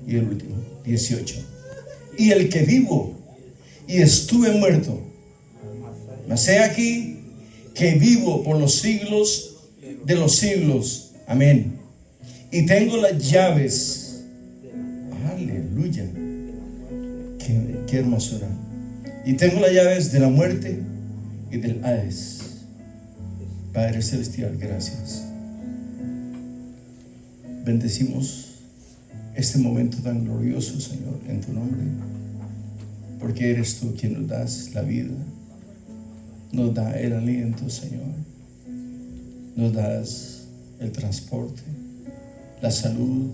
Y el último, 18. Y el que vivo y estuve muerto, mas he aquí que vivo por los siglos de los siglos. Amén. Y tengo las llaves. Aleluya. Qué hermosura. Y tengo las llaves de la muerte y del Hades. Padre Celestial, gracias. Bendecimos este momento tan glorioso, Señor, en tu nombre, porque eres tú quien nos das la vida, nos da el aliento, Señor, nos das el transporte, la salud,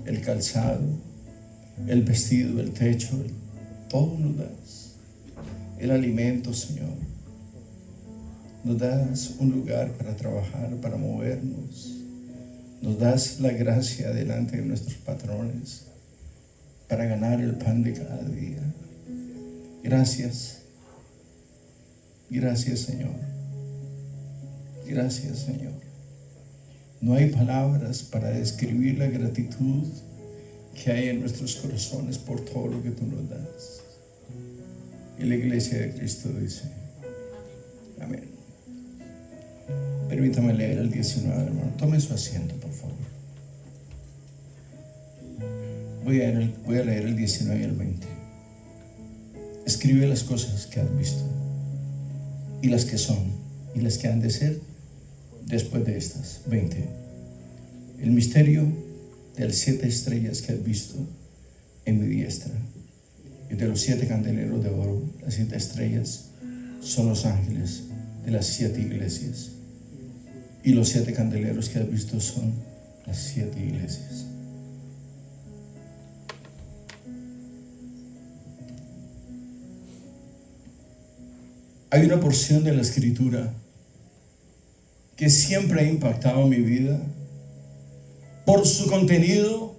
el calzado, el vestido, el techo, todo nos das, el alimento, Señor, nos das un lugar para trabajar, para movernos. Nos das la gracia delante de nuestros patrones para ganar el pan de cada día. Gracias. Gracias, Señor. Gracias, Señor. No hay palabras para describir la gratitud que hay en nuestros corazones por todo lo que tú nos das. Y la iglesia de Cristo dice, amén. Permítame leer el 19, hermano. Tome su asiento, por favor. Voy a leer el 19 y el 20. Escribe las cosas que has visto, y las que son, y las que han de ser después de estas. 20. El misterio de las 7 estrellas que has visto en mi diestra, y de los 7 candeleros de oro. Las 7 estrellas son los ángeles de las 7 iglesias. Y los 7 candeleros que has visto son las 7 iglesias. Hay una porción de la escritura que siempre ha impactado mi vida por su contenido,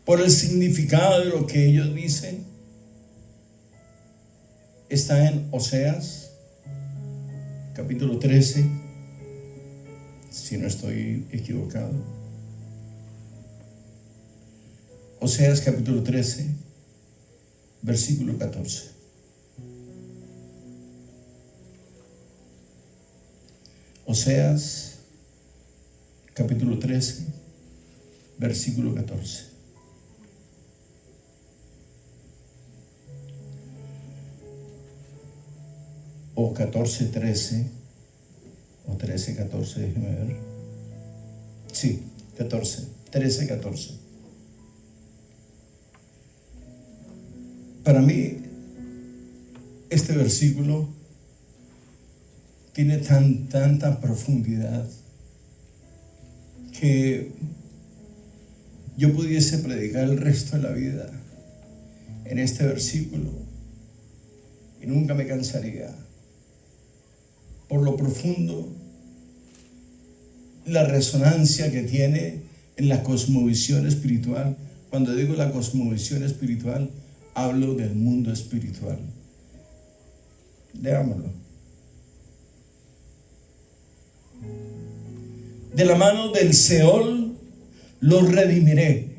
por el significado de lo que ellos dicen. Está en Oseas, capítulo 13. Si no estoy equivocado. Oseas capítulo 13, versículo 14. Oseas capítulo 13, versículo 14. O 14, 13. O 13, 14, déjeme ver. Sí, 14, 13, 14. Para mí, este versículo tiene tanta profundidad que yo pudiese predicar el resto de la vida en este versículo y nunca me cansaría. Por lo profundo, la resonancia que tiene en la cosmovisión espiritual. Cuando digo la cosmovisión espiritual, hablo del mundo espiritual. Leámoslo. De la mano del Seol los redimiré,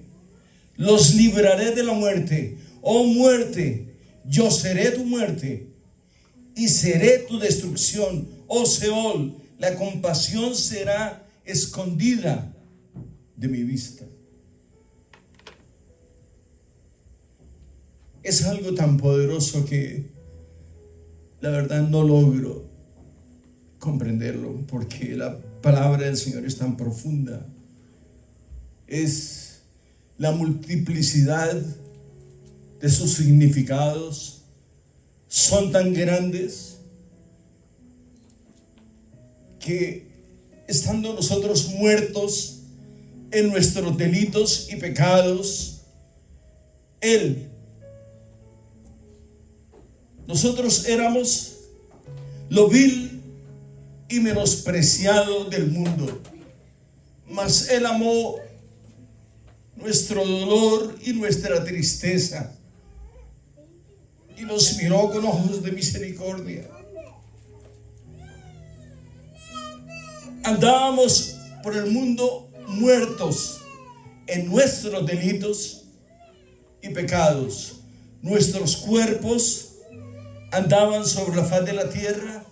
los libraré de la muerte. Oh muerte, yo seré tu muerte y seré tu destrucción. Oh Seol, la compasión será escondida de mi vista. Es algo tan poderoso que la verdad no logro comprenderlo, porque la palabra del Señor es tan profunda. Es la multiplicidad de sus significados, son tan grandes que estando nosotros muertos en nuestros delitos y pecados, nosotros éramos lo vil y menospreciado del mundo, mas Él amó nuestro dolor y nuestra tristeza y nos miró con ojos de misericordia. Andábamos por el mundo muertos en nuestros delitos y pecados. Nuestros cuerpos andaban sobre la faz de la tierra,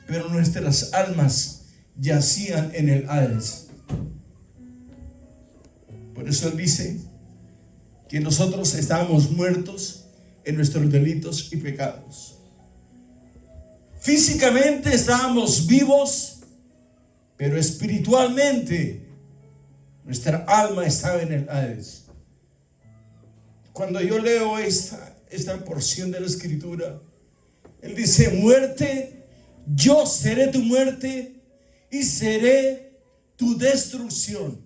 pero nuestras almas yacían en el Hades. Por eso Él dice que nosotros estábamos muertos en nuestros delitos y pecados. Físicamente estábamos vivos, pero espiritualmente nuestra alma estaba en el Hades. Cuando yo leo esta porción de la Escritura, Él dice: muerte, yo seré tu muerte y seré tu destrucción.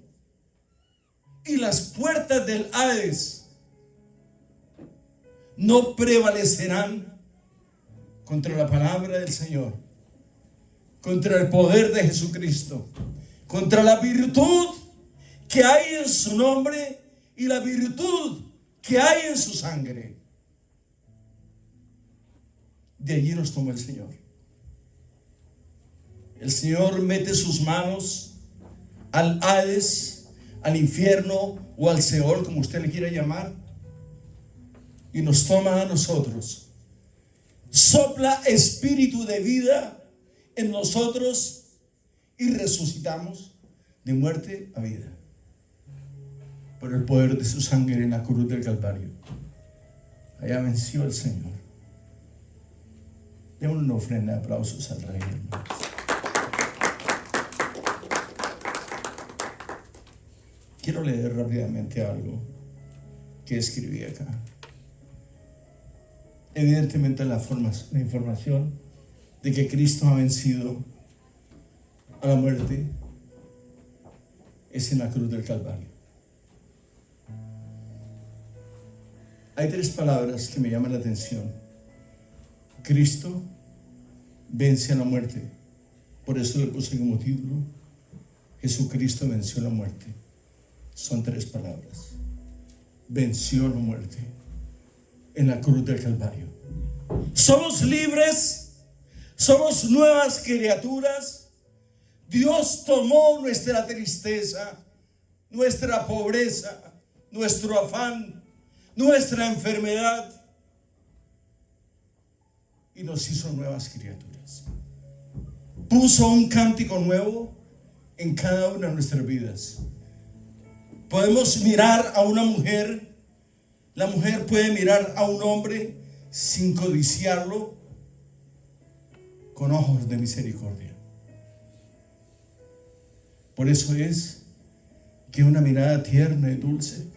Y las puertas del Hades no prevalecerán contra la palabra del Señor, contra el poder de Jesucristo, contra la virtud que hay en su nombre y la virtud que hay en su sangre. De allí nos tomó el Señor. El Señor mete sus manos al Hades, al infierno o al Seol, como usted le quiera llamar, y nos toma a nosotros. Sopla espíritu de vida en nosotros y resucitamos de muerte a vida por el poder de su sangre en la cruz del Calvario. Allá venció el Señor. Demos una ofrenda de aplausos al Rey, hermanos. Quiero leer rápidamente algo que escribí acá. Evidentemente la información de que Cristo ha vencido a la muerte es en la cruz del Calvario. Hay tres palabras que me llaman la atención. Cristo vence a la muerte. Por eso le puse como título: Jesucristo venció la muerte. Son tres palabras. Venció la muerte en la cruz del Calvario. Somos libres, somos nuevas criaturas. Dios tomó nuestra tristeza, nuestra pobreza, nuestro afán, nuestra enfermedad, y nos hizo nuevas criaturas. Puso un cántico nuevo en cada una de nuestras vidas. Podemos mirar a una mujer, la mujer puede mirar a un hombre sin codiciarlo, con ojos de misericordia. Por eso es que una mirada tierna y dulce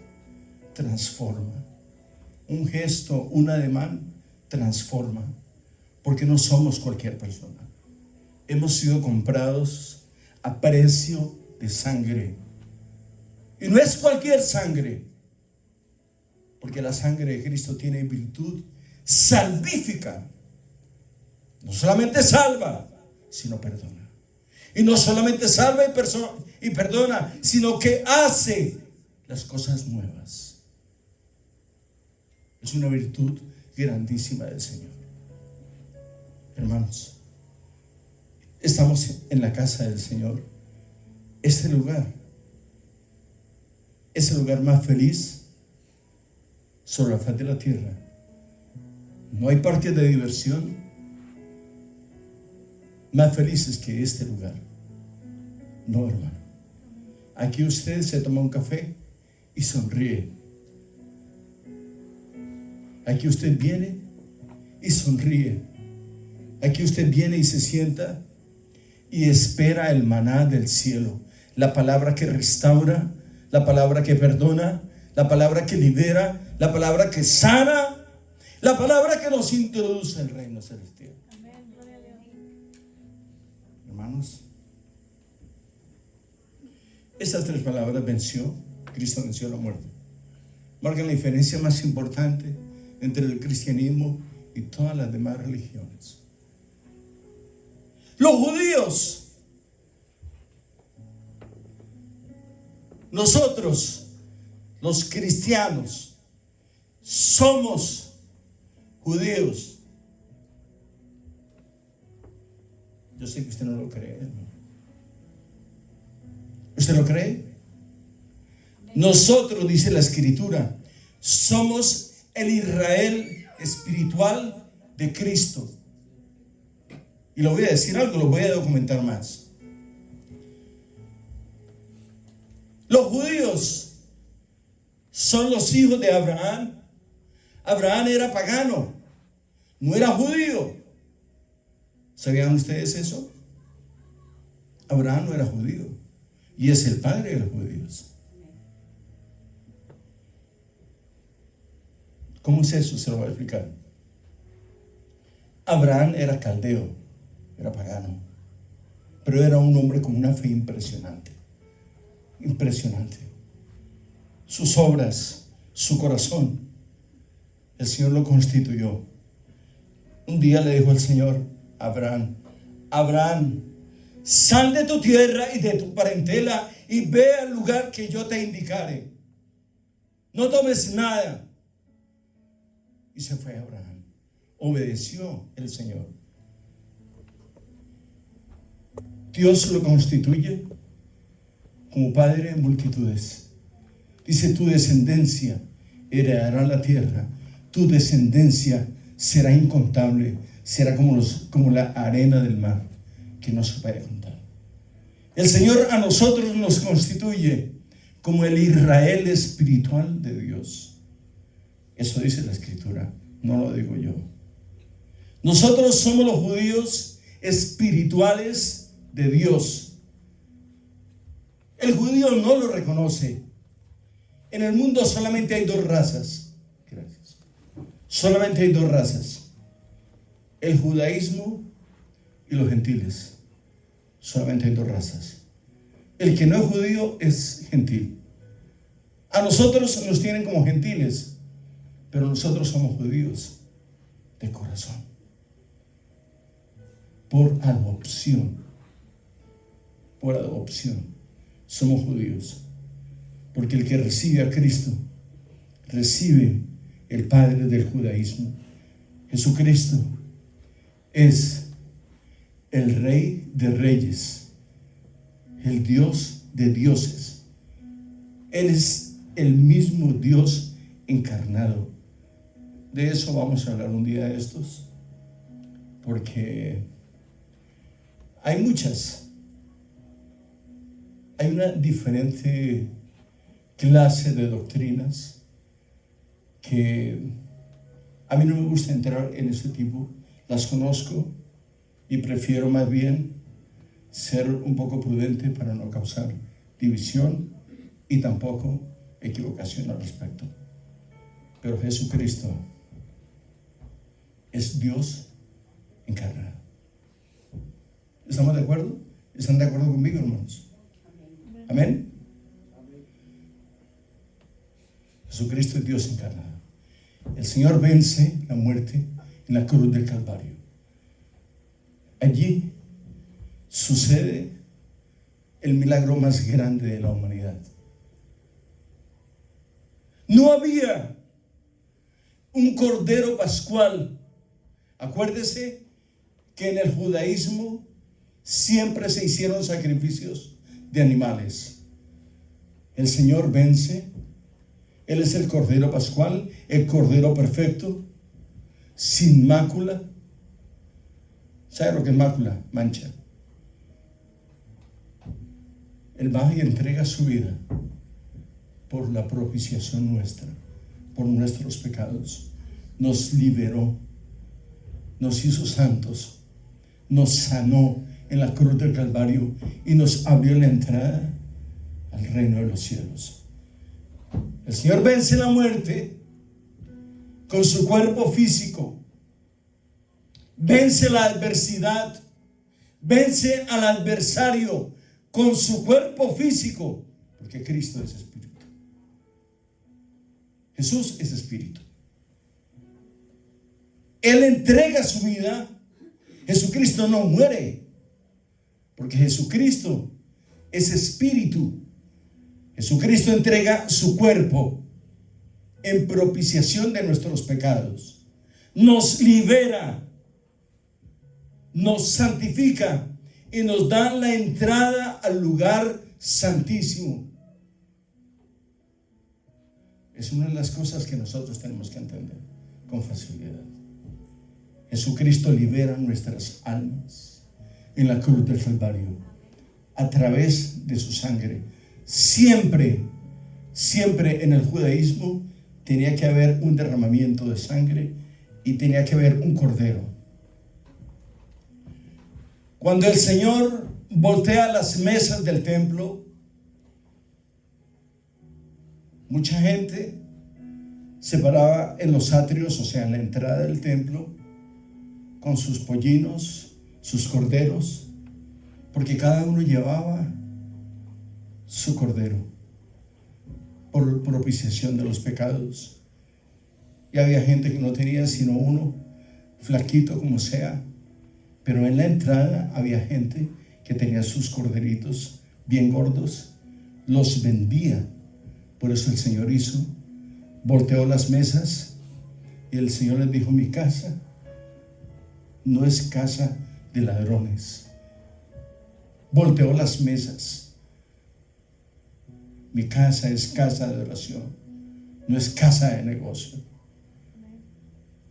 transforma. Un gesto, un ademán transforma, porque no somos cualquier persona. Hemos sido comprados a precio de sangre. Y no es cualquier sangre, porque la sangre de Cristo tiene virtud salvífica. No solamente salva, sino perdona. Y no solamente salva y perdona, sino que hace las cosas nuevas. Es una virtud grandísima del Señor. Hermanos, estamos en la casa del Señor. Este lugar es el lugar más feliz sobre la faz de la tierra. No hay parques de diversión más felices que este lugar. No, hermano. Aquí usted se toma un café y sonríe. Aquí usted viene y sonríe. Aquí usted viene y se sienta y espera el maná del cielo. La palabra que restaura, la palabra que perdona, la palabra que libera, la palabra que sana, la palabra que nos introduce al reino celestial. Hermanos, estas tres palabras Cristo venció la muerte. Marcan la diferencia más importante entre el cristianismo y todas las demás religiones. Los judíos, nosotros, los cristianos, somos judíos. Yo sé que usted no lo cree, hermano. ¿Usted lo cree? Nosotros, dice la Escritura, somos el Israel espiritual de Cristo. Y lo voy a decir algo, lo voy a documentar más. Los judíos son los hijos de Abraham. Abraham era pagano, no era judío. ¿Sabían ustedes eso? Abraham no era judío y es el padre de los judíos. ¿Cómo es eso? Se lo voy a explicar. Abraham era caldeo, era pagano, pero era un hombre con una fe impresionante. Impresionante. Sus obras, su corazón, el Señor lo constituyó. Un día le dijo el Señor a Abraham: Abraham, sal de tu tierra y de tu parentela y ve al lugar que yo te indicare. No tomes nada. Y se fue Abraham. Obedeció el Señor. Dios lo constituye como padre de multitudes. Dice: tu descendencia heredará la tierra, tu descendencia será incontable, será como la arena del mar, que no se puede contar. El Señor a nosotros nos constituye como el Israel espiritual de Dios. Eso dice la Escritura, no lo digo yo. Nosotros somos los judíos espirituales de Dios. El judío no lo reconoce. En el mundo solamente hay dos razas. Gracias. Solamente hay dos razas: el judaísmo y los gentiles. Solamente hay dos razas. El que no es judío es gentil. A nosotros nos tienen como gentiles, pero nosotros somos judíos de corazón, por adopción. Por adopción somos judíos, porque el que recibe a Cristo recibe el Padre del judaísmo. Jesucristo es el Rey de reyes, el Dios de dioses. Él es el mismo Dios encarnado. De eso vamos a hablar un día de estos, porque hay una diferente clase de doctrinas que a mí no me gusta entrar en ese tipo. Las conozco y prefiero más bien ser un poco prudente para no causar división y tampoco equivocación al respecto. Pero Jesucristo es Dios encarnado. ¿Estamos de acuerdo? ¿Están de acuerdo conmigo, hermanos? Amén. Jesucristo es Dios encarnado. El Señor vence la muerte en la cruz del Calvario. Allí sucede el milagro más grande de la humanidad. No había un cordero pascual. Acuérdese que en el judaísmo siempre se hicieron sacrificios de animales. El Señor vence. Él es el cordero pascual, el cordero perfecto, sin mácula. ¿Sabe lo que es mácula? Mancha. Él va y entrega su vida por la propiciación nuestra, por nuestros pecados. Nos liberó, nos hizo santos, nos sanó en la cruz del Calvario y nos abrió la entrada al reino de los cielos. El Señor vence la muerte con su cuerpo físico, vence la adversidad, vence al adversario con su cuerpo físico, porque Cristo es espíritu. Jesús es espíritu. Él entrega su vida. Jesucristo no muere, porque Jesucristo es espíritu. Jesucristo entrega su cuerpo en propiciación de nuestros pecados. Nos libera, nos santifica y nos da la entrada al lugar santísimo. Es una de las cosas que nosotros tenemos que entender con facilidad. Jesucristo libera nuestras almas en la cruz del Calvario a través de su sangre. Siempre en el judaísmo tenía que haber un derramamiento de sangre y tenía que haber un cordero. Cuando el Señor voltea las mesas del templo, mucha gente se paraba en los atrios, o sea, en la entrada del templo, con sus pollinos, sus corderos, porque cada uno llevaba su cordero por propiciación de los pecados. Y había gente que no tenía sino uno, flaquito como sea, pero en la entrada había gente que tenía sus corderitos bien gordos, los vendía. Por eso el Señor volteó las mesas y el Señor les dijo: mi casa no es casa de ladrones. Volteó las mesas. Mi casa es casa de oración, no es casa de negocio.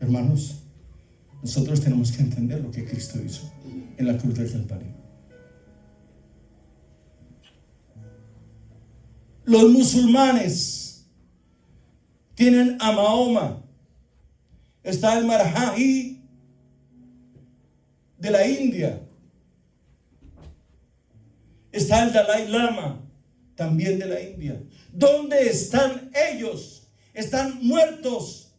Hermanos, nosotros tenemos que entender lo que Cristo hizo en la cruz del Calvario. Los musulmanes tienen a Mahoma, está el Marjahi de la India, está el Dalai Lama también de la India. ¿Dónde están ellos? Están muertos.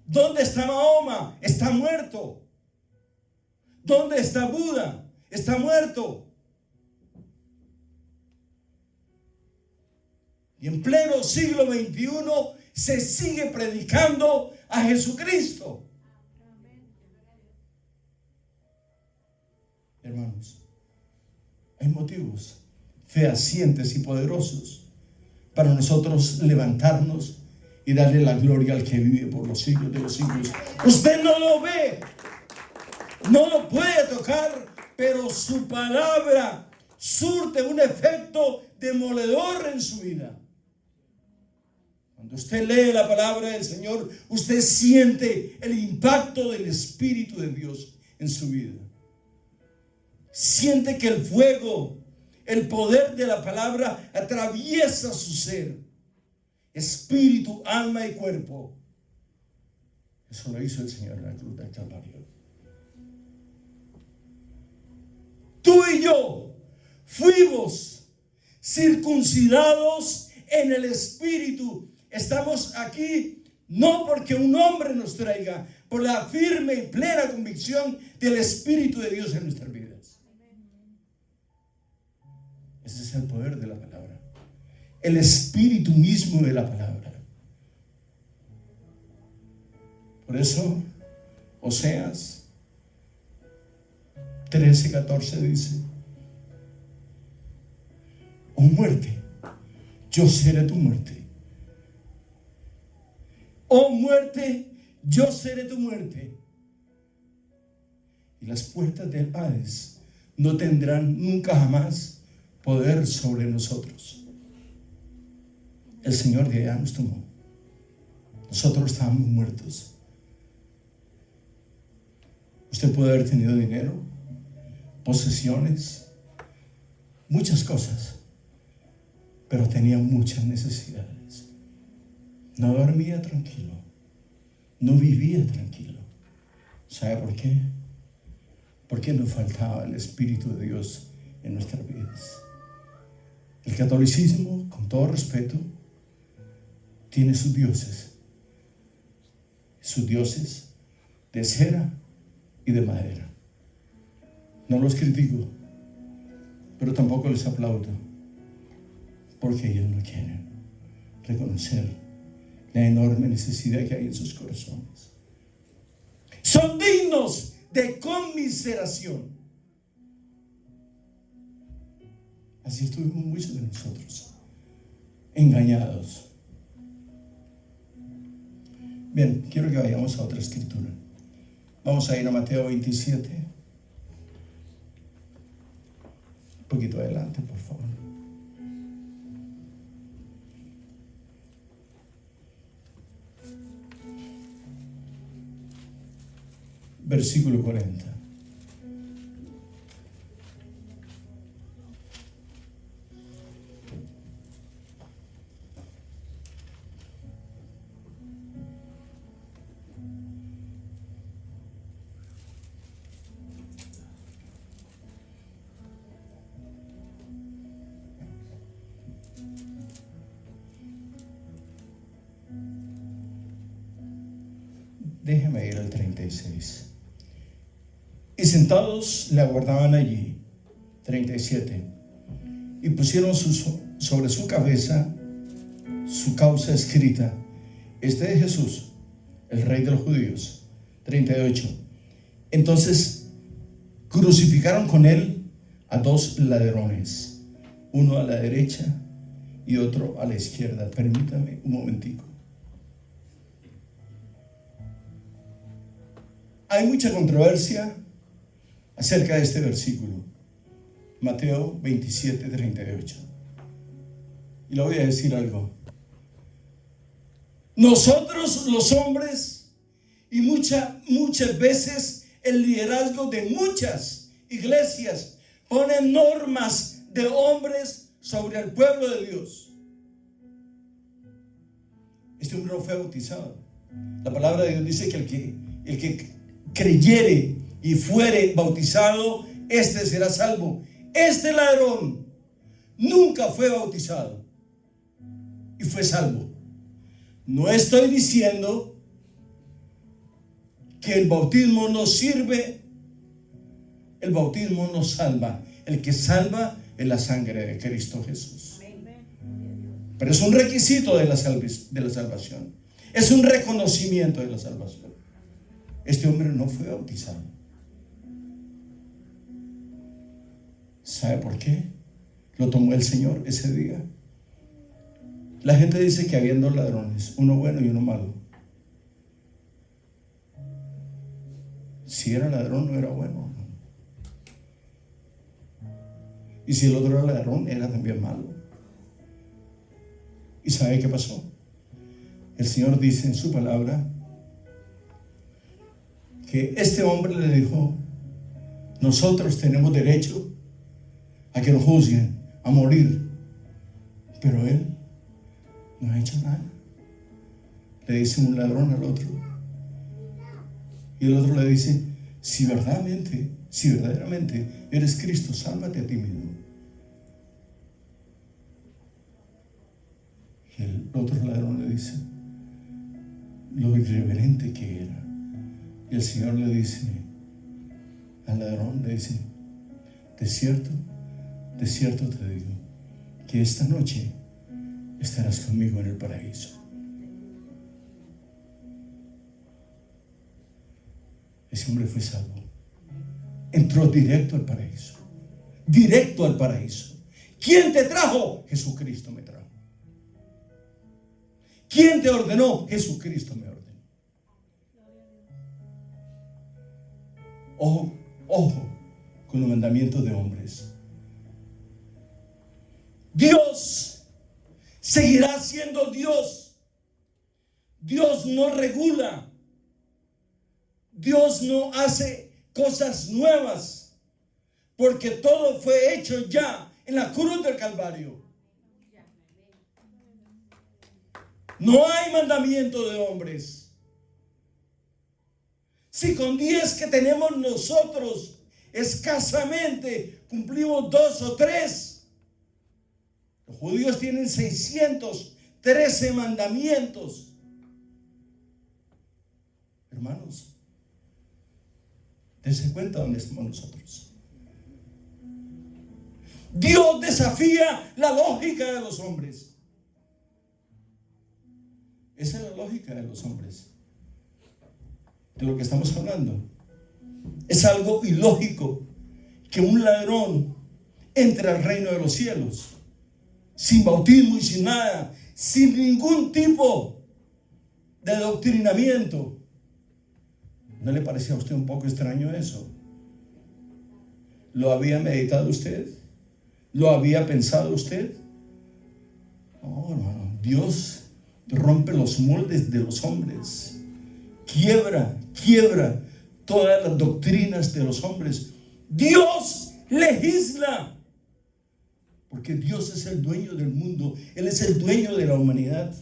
¿Dónde está Mahoma? Está muerto. ¿Dónde está Buda? Está muerto. Y en pleno siglo XXI se sigue predicando a Jesucristo. Hermanos, hay motivos fehacientes y poderosos para nosotros levantarnos y darle la gloria al que vive por los siglos de los siglos. Usted no lo ve, no lo puede tocar, pero su palabra surte un efecto demoledor en su vida. Cuando usted lee la palabra del Señor, usted siente el impacto del Espíritu de Dios en su vida. Siente que el fuego, el poder de la palabra atraviesa su ser, espíritu, alma y cuerpo. Eso lo hizo el Señor en la cruz del Calvario. Tú y yo fuimos circuncidados en el espíritu. Estamos aquí no porque un hombre nos traiga, por la firme y plena convicción del Espíritu de Dios en nuestras vidas. Ese es el poder de la palabra, el espíritu mismo de la palabra. Por eso Oseas 13:14 dice: oh muerte, yo seré tu muerte. Oh muerte, yo seré tu muerte. Y las puertas del Hades no tendrán nunca jamás poder sobre nosotros. El Señor de allá nos tomó. Nosotros estábamos muertos. Usted puede haber tenido dinero, posesiones, muchas cosas, pero tenía muchas necesidades. No dormía tranquilo, no vivía tranquilo. ¿Sabe por qué? Porque nos faltaba el Espíritu de Dios en nuestras vidas. El catolicismo, con todo respeto, tiene sus dioses de cera y de madera. No los critico, pero tampoco les aplaudo, porque ellos no quieren reconocer la enorme necesidad que hay en sus corazones. Son dignos de conmiseración. Así estuvimos muchos de nosotros, engañados. Bien, quiero que vayamos a otra escritura. Vamos a ir a Mateo 27. Un poquito adelante, por favor. versículo 40. Déjeme ir al 36. Y sentados le aguardaban allí, 37, y pusieron sobre su cabeza su causa escrita: este es Jesús, el Rey de los judíos. 38. Entonces crucificaron con él a dos ladrones, uno a la derecha y otro a la izquierda. Permítame un momentico. Hay mucha controversia acerca de este versículo, Mateo 27, 38. Y le voy a decir algo. Nosotros los hombres, y muchas veces el liderazgo de muchas iglesias, ponen normas de hombres sobre el pueblo de Dios. Este hombre no fue bautizado. La palabra de Dios dice que el que creyere y fuere bautizado, este será salvo. Este ladrón nunca fue bautizado y fue salvo. No estoy diciendo que el bautismo no sirve. El bautismo no salva. El que salva es la sangre de Cristo Jesús. Pero es un requisito de la salvación. Es un reconocimiento de la salvación. Este hombre no fue bautizado. ¿Sabe por qué? Lo tomó el Señor ese día. La gente dice que habían dos ladrones, uno bueno y uno malo. Si era ladrón, no era bueno. Y si el otro era ladrón, era también malo. ¿Y sabe qué pasó? El Señor dice en su palabra que este hombre le dijo: nosotros tenemos derecho a que nos juzguen, a morir, pero él no ha hecho nada. Le dice un ladrón al otro, y el otro le dice: si verdaderamente eres Cristo, sálvate a ti mismo. Y el otro ladrón le dice lo irreverente que era. Y el Señor le dice al ladrón, le dice: de cierto te digo, que esta noche estarás conmigo en el paraíso. Ese hombre fue salvo. Entró directo al paraíso. Directo al paraíso. ¿Quién te trajo? Jesucristo me trajo. ¿Quién te ordenó? Jesucristo me ordenó. Ojo con los mandamientos de hombres. Dios seguirá siendo Dios. Dios no regula. Dios no hace cosas nuevas, porque todo fue hecho ya en la cruz del Calvario. No hay mandamiento de hombres. Si con 10 que tenemos nosotros escasamente cumplimos 2 o 3, los judíos tienen 613 mandamientos. Hermanos, dense cuenta dónde estamos nosotros. Dios desafía la lógica de los hombres. Esa es la lógica de los hombres. De lo que estamos hablando. Es algo ilógico que un ladrón entre al reino de los cielos sin bautismo y sin nada, sin ningún tipo de adoctrinamiento. ¿No le parecía a usted un poco extraño eso? ¿Lo había meditado usted? ¿Lo había pensado usted? No, hermano. Dios rompe los moldes de los hombres. Quiebra todas las doctrinas de los hombres. Dios legisla, porque Dios es el dueño del mundo. Él es el dueño de la humanidad.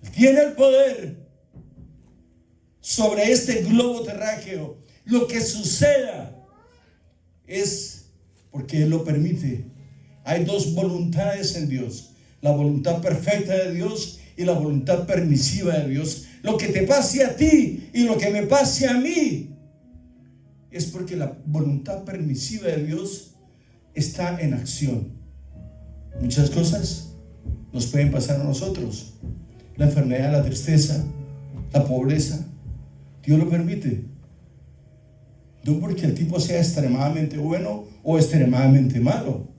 Él tiene el poder sobre este globo terráqueo. Lo que suceda es porque Él lo permite. Hay dos voluntades en Dios: la voluntad perfecta de Dios y la voluntad permisiva de Dios. Lo que te pase a ti y lo que me pase a mí es porque la voluntad permisiva de Dios está en acción. Muchas cosas nos pueden pasar a nosotros: la enfermedad, la tristeza, la pobreza. Dios lo permite, no porque el tipo sea extremadamente bueno o extremadamente malo.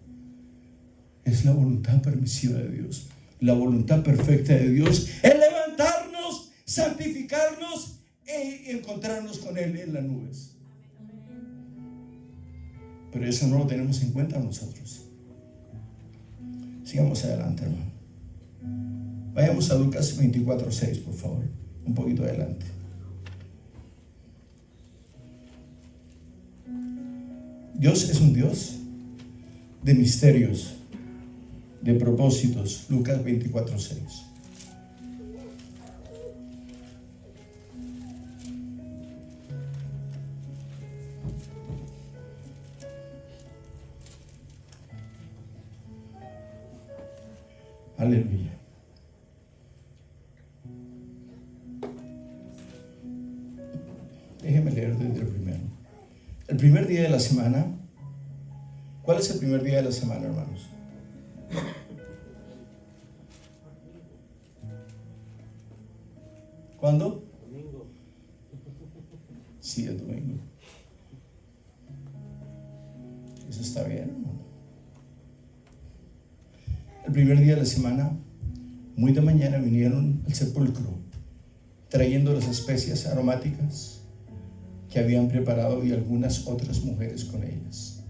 Es la voluntad permisiva de Dios. La voluntad perfecta de Dios es levantarnos, santificarnos e encontrarnos con Él en las nubes. Pero eso no lo tenemos en cuenta nosotros. Sigamos adelante, hermano. Vayamos a Lucas 24:6, por favor. Un poquito adelante. Dios es un Dios de misterios, de propósitos. Lucas 24:6. Aleluya. Déjeme leer desde el primero. El primer día de la semana. ¿Cuál es el primer día de la semana, hermanos? ¿Cuándo? Domingo. Sí, el domingo. Eso está bien, hermano. El primer día de la semana, muy de mañana, vinieron al sepulcro trayendo las especias aromáticas que habían preparado y algunas otras mujeres con ellas.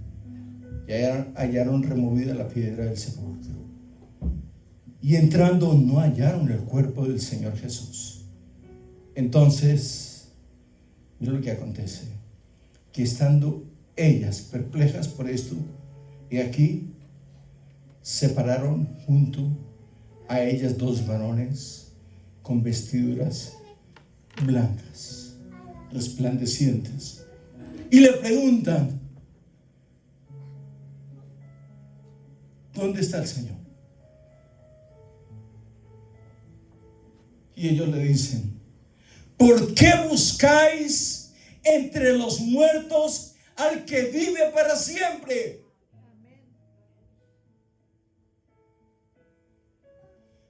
Y hallaron removida la piedra del sepulcro. Y entrando no hallaron el cuerpo del Señor Jesús. Entonces, mira lo que acontece: que estando ellas perplejas por esto, y aquí separaron junto a ellas dos varones con vestiduras blancas, resplandecientes, y le preguntan: ¿dónde está el Señor? Y ellos le dicen: ¿por qué buscáis entre los muertos al que vive para siempre?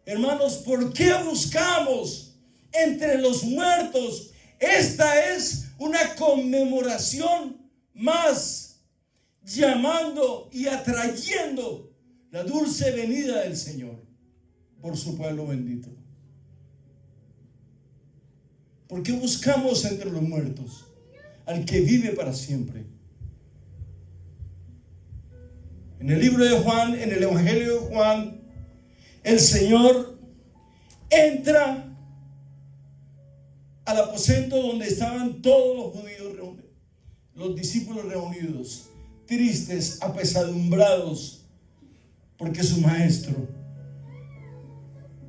Hermanos, ¿por qué buscamos entre los muertos? Esta es una conmemoración más, llamando y atrayendo la dulce venida del Señor por su pueblo bendito. ¿Por qué buscamos entre los muertos al que vive para siempre? En el libro de Juan, en el Evangelio de Juan, el Señor entra al aposento donde estaban todos los judíos reunidos, los discípulos reunidos, tristes, apesadumbrados, porque su maestro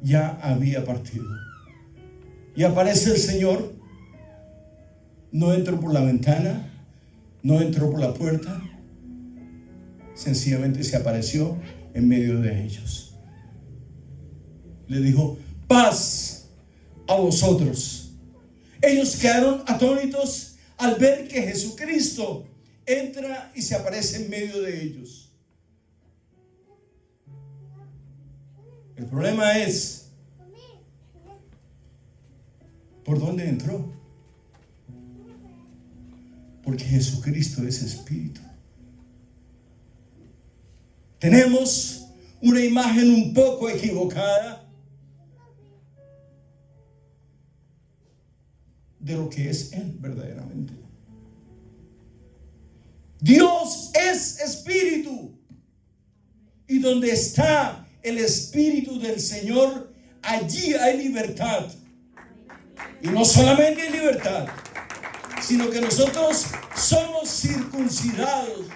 ya había partido. Y aparece el Señor. No entró por la ventana, no entró por la puerta, sencillamente se apareció en medio de ellos. Le dijo: paz a vosotros. Ellos quedaron atónitos al ver que Jesucristo entra y se aparece en medio de ellos. El problema es: ¿por dónde entró? Porque Jesucristo es espíritu. Tenemos una imagen un poco equivocada de lo que es Él verdaderamente. Dios es espíritu, y donde está el espíritu del Señor, allí hay libertad. Y no solamente hay libertad, sino que nosotros somos circuncidados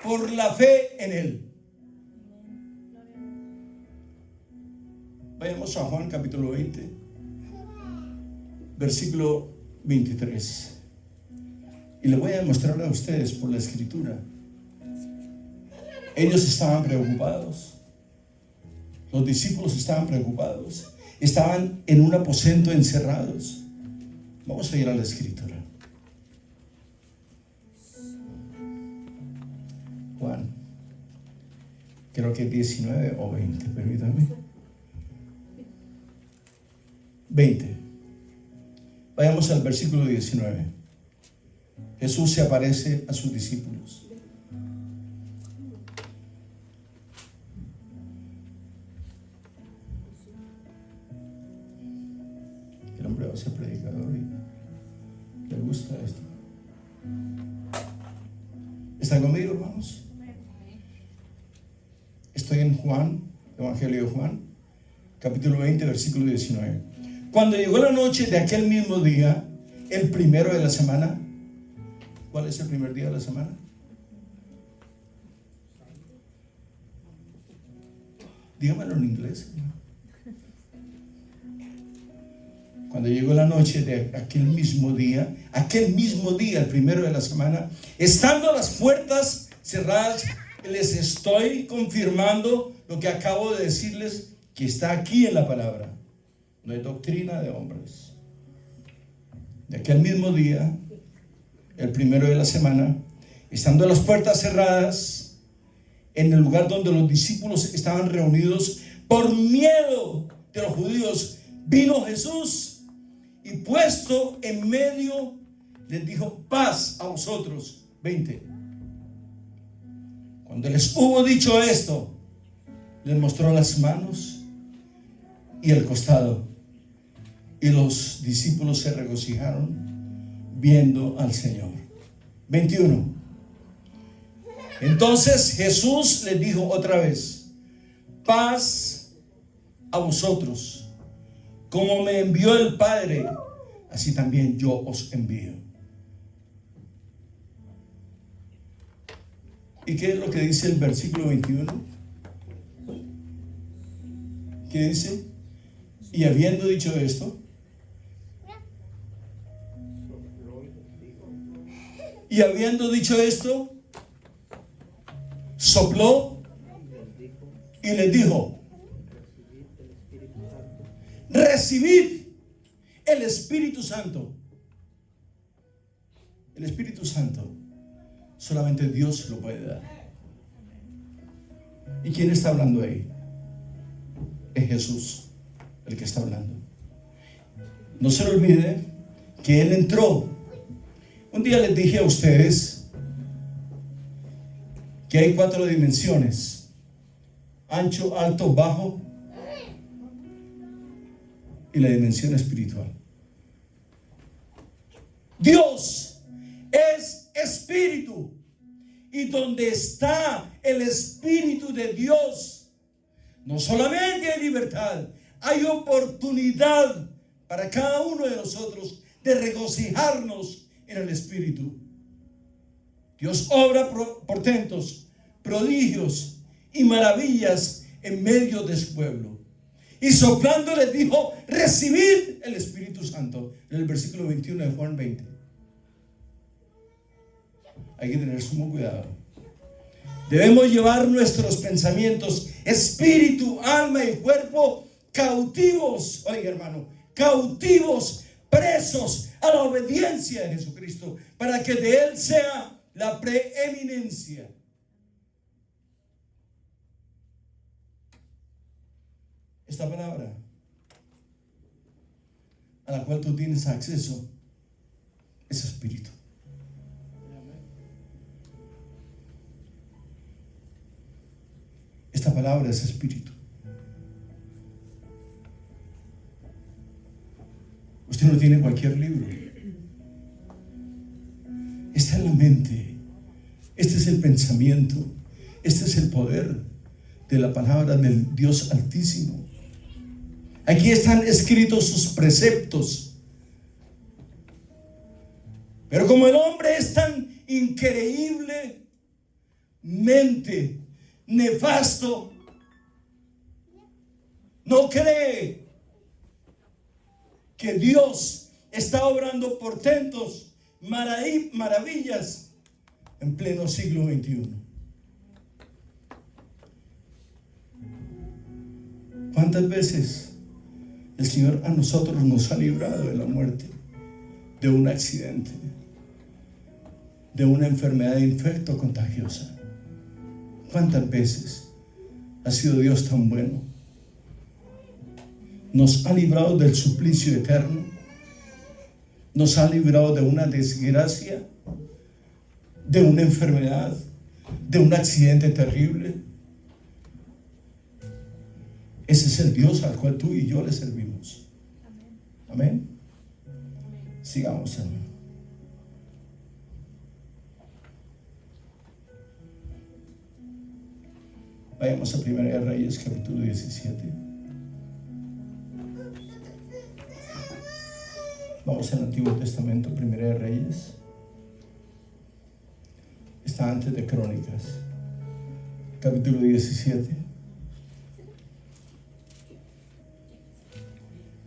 por la fe en Él. Vayamos a Juan capítulo 20, versículo 23. Y le voy a demostrar a ustedes por la escritura. Ellos estaban preocupados. Los discípulos estaban preocupados. Estaban en un aposento encerrados. Vamos a ir a la escritura. Juan, creo que 19 o 20, permítanme. 20. Vayamos al versículo 19. Jesús se aparece a sus discípulos. El hombre va a ser predicador y le gusta esto. ¿Están conmigo, hermanos? Estoy en Juan, Evangelio de Juan, capítulo 20, versículo 19. Cuando llegó la noche de aquel mismo día, el primero de la semana. ¿Cuál es el primer día de la semana? Dígamelo en inglés. Cuando llegó la noche de aquel mismo día, el primero de la semana, estando las puertas cerradas, les estoy confirmando lo que acabo de decirles, que está aquí en la palabra. No es doctrina de hombres. De aquel mismo día, el primero de la semana, estando las puertas cerradas, en el lugar donde los discípulos estaban reunidos, por miedo de los judíos, vino Jesús y puesto en medio, les dijo: paz a vosotros. 20. Cuando les hubo dicho esto, les mostró las manos y el costado, y los discípulos se regocijaron viendo al Señor. 21. Entonces Jesús les dijo otra vez: paz a vosotros. Como me envió el Padre, así también yo os envío. ¿Y qué es lo que dice el versículo 21? ¿Qué dice? Y habiendo dicho esto, sopló y les dijo: recibid el Espíritu Santo. El Espíritu Santo solamente Dios lo puede dar. ¿Y quién está hablando ahí? Es Jesús el que está hablando. No se le olvide que Él entró. Un día les dije a ustedes que hay 4 dimensiones: ancho, alto, bajo y la dimensión espiritual. Dios es espíritu, y donde está el Espíritu de Dios, no solamente hay libertad, hay oportunidad para cada uno de nosotros de regocijarnos en el Espíritu. Dios obra portentos, prodigios y maravillas en medio de su pueblo. Y soplando les dijo: recibid el Espíritu Santo. En el versículo 21 de Juan 20. Hay que tener sumo cuidado. Debemos llevar nuestros pensamientos, espíritu, alma y cuerpo cautivos, oiga hermano, cautivos, presos a la obediencia de Jesucristo, para que de Él sea la preeminencia. Esta palabra a la cual tú tienes acceso es espíritu. Esta palabra es espíritu. Usted no tiene cualquier libro. Está en la mente. Este es el pensamiento. Este es el poder de la palabra del Dios Altísimo. Aquí están escritos sus preceptos. Pero como el hombre es tan increíblemente nefasto, no cree que Dios está obrando portentos, maravillas en pleno siglo XXI. ¿Cuántas veces el Señor a nosotros nos ha librado de la muerte, de un accidente, de una enfermedad de infecto contagiosa? ¿Cuántas veces ha sido Dios tan bueno? Nos ha librado del suplicio eterno, nos ha librado de una desgracia, de una enfermedad, de un accidente terrible. Ese es el Dios al cual tú y yo le servimos. Amén. Sigamos, hermano. Vayamos a Primera de Reyes, capítulo 17. Vamos al Antiguo Testamento, Primera de Reyes. Está antes de Crónicas, capítulo 17,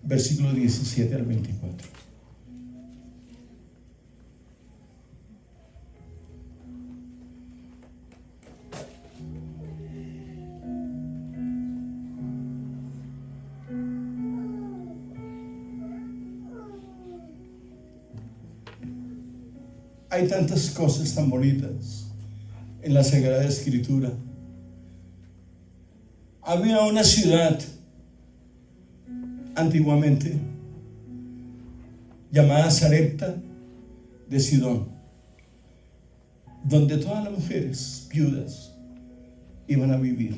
versículo 17 al 24. Hay tantas cosas tan bonitas en la Sagrada Escritura. Había una ciudad antiguamente llamada Sarepta de Sidón, donde todas las mujeres viudas iban a vivir.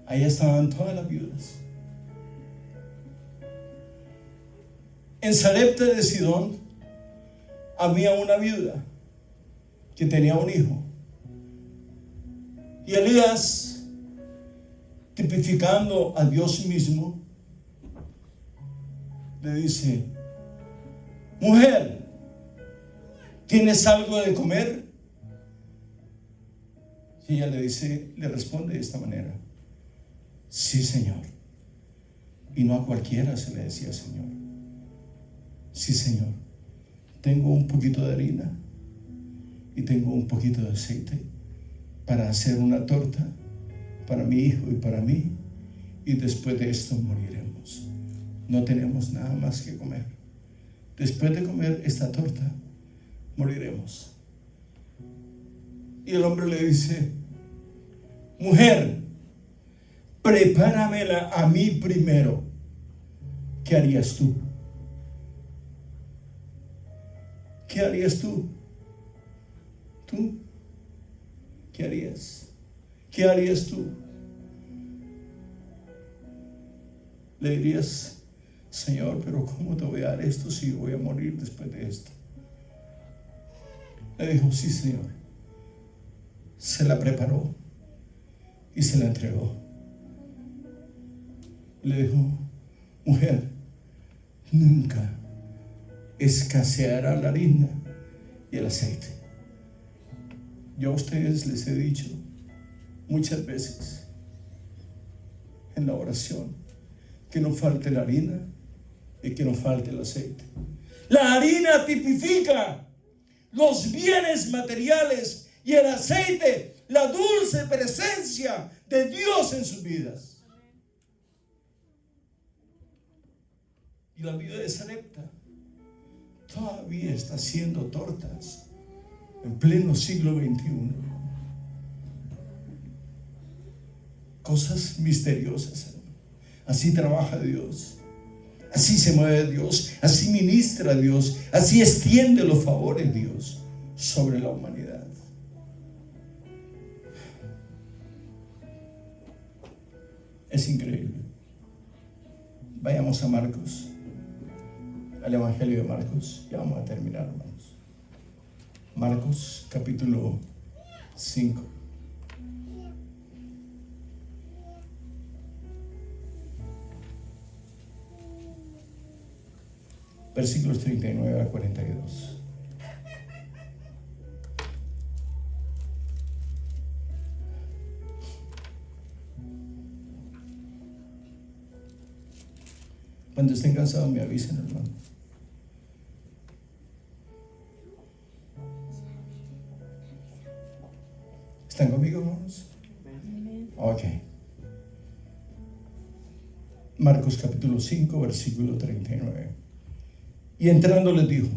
Ahí estaban todas las viudas. En Sarepta de Sidón había una viuda que tenía un hijo. Y Elías, tipificando a Dios mismo, le dice: mujer, ¿tienes algo de comer? Y ella le responde de esta manera: sí, Señor. Y no a cualquiera se le decía Señor. Sí, Señor, tengo un poquito de harina y tengo un poquito de aceite para hacer una torta para mi hijo y para mí, y después de esto moriremos. No tenemos nada más que comer. Después de comer esta torta, moriremos. Y el hombre le dice: mujer, prepáramela a mí primero. ¿Qué harías tú? ¿Qué harías tú? ¿Tú? ¿Qué harías? ¿Qué harías tú? Le dirías: Señor, pero ¿cómo te voy a dar esto si voy a morir después de esto? Le dijo: sí, Señor. Se la preparó y se la entregó. Le dijo: mujer, nunca escaseará la harina y el aceite. Yo a ustedes les he dicho muchas veces en la oración que no falte la harina y que no falte el aceite. La harina tipifica los bienes materiales y el aceite la dulce presencia de Dios en sus vidas. Y la vida de Sarepta todavía está haciendo tortas en pleno siglo XXI. Cosas misteriosas, hermano. Así trabaja Dios, así se mueve Dios, así ministra Dios, así extiende los favores Dios sobre la humanidad. Es increíble. Vayamos a Marcos, al Evangelio de Marcos. Ya vamos a terminar, hermanos. Marcos capítulo 5. Versículos 39 a 42. Cuando estén cansados me avisen, hermano. ¿Están conmigo, hermanos? Ok. Marcos capítulo 5, versículo 39. Y entrando les dijo: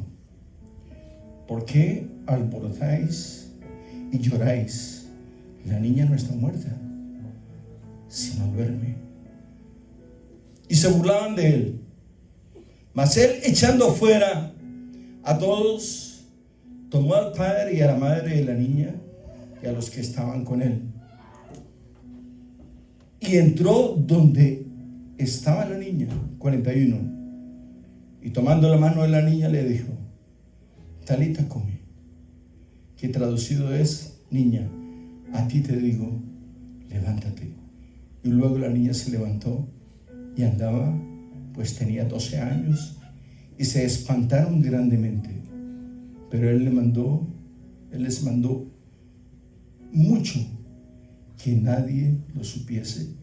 ¿por qué alborotáis y lloráis? La niña no está muerta, sino duerme. Y se burlaban de él. Mas él, echando fuera a todos, tomó al padre y a la madre de la niña y a los que estaban con él, y entró donde estaba la niña. 41. Y tomando la mano de la niña le dijo: Talita cumi, que traducido es: niña, a ti te digo, levántate. Y luego la niña se levantó y andaba, pues tenía 12 años, y se espantaron grandemente. Pero él les mandó mucho que nadie lo supiese,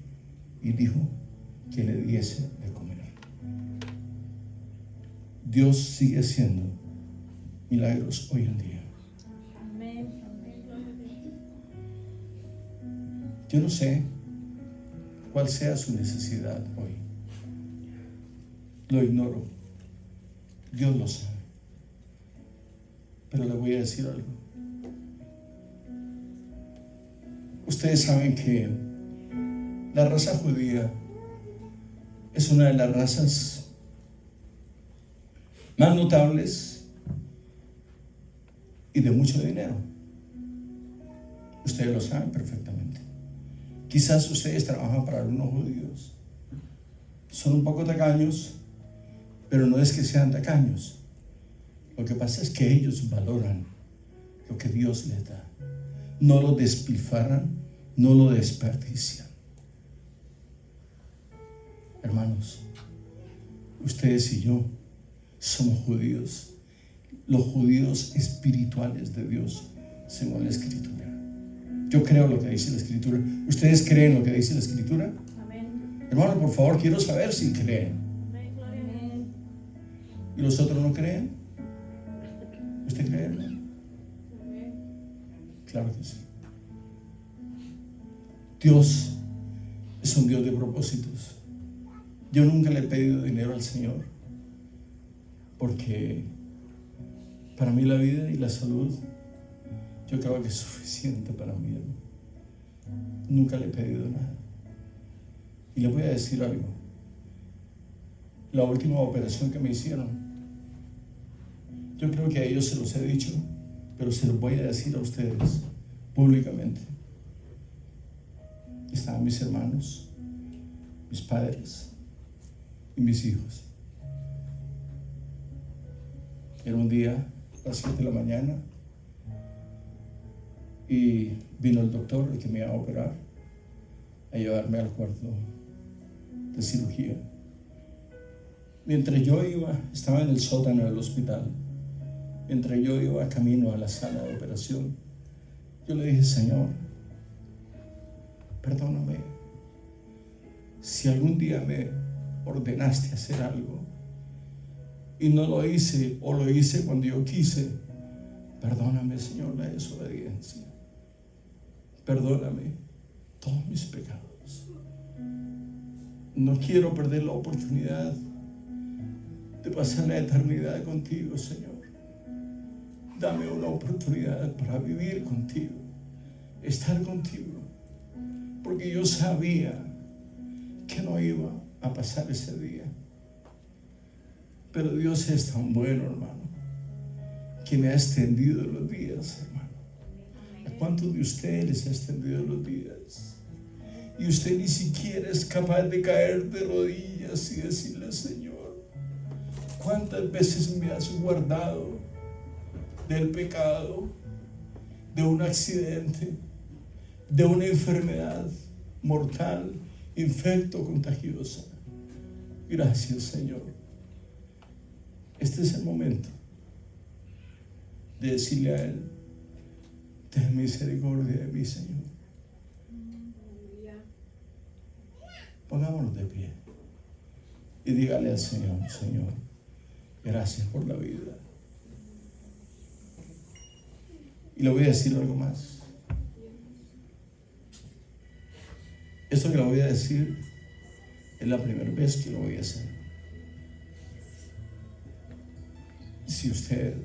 y dijo que le diese de comer. Dios sigue haciendo milagros hoy en día. Yo no sé cuál sea su necesidad hoy. Lo ignoro. Dios lo sabe. Pero le voy a decir algo. Ustedes saben que la raza judía es una de las razas más notables y de mucho dinero. Ustedes lo saben perfectamente. Quizás ustedes trabajan para algunos judíos. Son un poco tacaños, pero no es que sean tacaños. Lo que pasa es que ellos valoran lo que Dios les da. No lo despilfarran, no lo desperdician. Hermanos, ustedes y yo somos judíos, los judíos espirituales de Dios, según la Escritura. Yo creo lo que dice la Escritura. ¿Ustedes creen lo que dice la Escritura? Amén. Hermano, por favor, quiero saber si creen. Amén. ¿Y los otros no creen? ¿Usted cree, hermano? Amén. Claro que sí. Dios es un Dios de propósitos. Yo nunca le he pedido dinero al Señor, porque para mí la vida y la salud, yo creo que es suficiente para mí. Nunca le he pedido nada. Y le voy a decir algo. La última operación que me hicieron, yo creo que a ellos se los he dicho, pero se los voy a decir a ustedes públicamente. Estaban mis hermanos, mis padres y mis hijos. Era un día a las 7 de la mañana y vino el doctor, el que me iba a operar, a llevarme al cuarto de cirugía. Mientras yo estaba en el sótano del hospital, mientras yo iba camino a la sala de operación, yo le dije: Señor, perdóname si algún día me ordenaste hacer algo y no lo hice, o lo hice cuando yo quise. Perdóname, Señor, la desobediencia. Perdóname todos mis pecados. No quiero perder la oportunidad de pasar la eternidad contigo, Señor. Dame una oportunidad para vivir contigo, estar contigo, porque yo sabía que no iba a pasar ese día. Pero Dios es tan bueno, hermano, que me ha extendido los días, hermano. ¿A cuántos de ustedes les ha extendido los días? Y usted ni siquiera es capaz de caer de rodillas y decirle: Señor, ¿cuántas veces me has guardado del pecado, de un accidente, de una enfermedad mortal, infecto, contagiosa? Gracias, Señor. Este es el momento de decirle a Él: ten misericordia de mí, Señor. Pongámonos de pie. Y dígale al Señor, Señor, gracias por la vida. Y le voy a decir algo más. Esto que le voy a decir es la primera vez que lo voy a hacer. Si usted